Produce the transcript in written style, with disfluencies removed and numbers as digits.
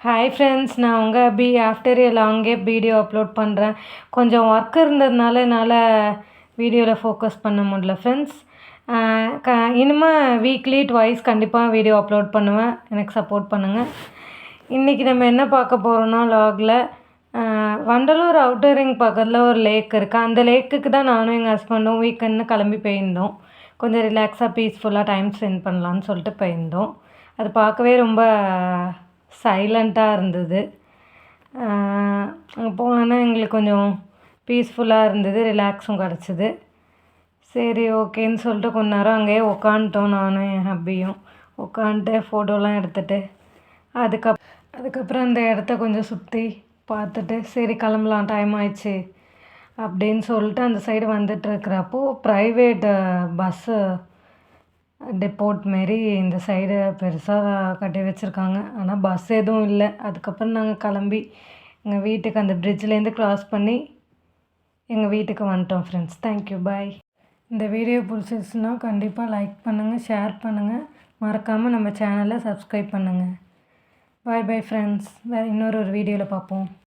Hi friends, நான் உங்கள் Abhi. After a long gap video upload பண்ணுறேன். கொஞ்சம் ஒர்க் இருந்ததுனால என்னால் வீடியோவில் ஃபோக்கஸ் பண்ண முடியல ஃப்ரெண்ட்ஸ். இனிமேல் வீக்லி ட்வைஸ் கண்டிப்பாக வீடியோ அப்லோட் பண்ணுவேன். எனக்கு சப்போர்ட் பண்ணுங்கள். இன்றைக்கி நம்ம என்ன பார்க்க போகிறோன்னா லாகில் வண்டலூர் அவுட்டர் ரிங் பக்கத்தில் ஒரு லேக் இருக்குது. அந்த லேக்குக்கு தான் நானும் எங்கள் ஹஸ்பண்டும் வீக்கெண்டு கிளம்பி போயிருந்தோம். கொஞ்சம் ரிலாக்ஸாக பீஸ்ஃபுல்லாக டைம் ஸ்பெண்ட் பண்ணலான்னு சொல்லிட்டு போயிருந்தோம். அது பார்க்கவே ரொம்ப சைலண்ட்டாக இருந்தது. அங்கே போனோன்னா எங்களுக்கு கொஞ்சம் பீஸ்ஃபுல்லாக இருந்தது, ரிலாக்ஸும் கிடச்சிது. சரி ஓகேன்னு சொல்லிட்டு கொஞ்ச நேரம் அங்கேயே உக்காந்துட்டோம். நானும் என் ஹப்பியும் உட்காந்துட்டு ஃபோட்டோலாம் எடுத்துகிட்டு அதுக்கப்புறம் அந்த இடத்த கொஞ்சம் சுற்றி பார்த்துட்டு சரி கிளம்பலாம், டைம் ஆயிடுச்சு அப்படின்னு சொல்லிட்டு அந்த சைடு வந்துட்டுருக்கிறப்போ ப்ரைவேட் பஸ்ஸு டெப்போட் மாரி இந்த சைடு பெருசாக கட்டி வச்சுருக்காங்க. ஆனால் பஸ் எதுவும் இல்லை. அதுக்கப்புறம் நாங்கள் கிளம்பி எங்கள் வீட்டுக்கு அந்த பிரிட்ஜ்லேருந்து க்ராஸ் பண்ணி எங்கள் வீட்டுக்கு வந்துட்டோம் ஃப்ரெண்ட்ஸ். தேங்க்யூ, பாய். இந்த வீடியோ பிடிச்சிருச்சுன்னா கண்டிப்பாக லைக் பண்ணுங்கள், ஷேர் பண்ணுங்கள், மறக்காமல் நம்ம சேனலை சப்ஸ்கிரைப் பண்ணுங்கள். பாய் பாய் ஃப்ரெண்ட்ஸ். வேறு இன்னொரு வீடியோவில் பார்ப்போம்.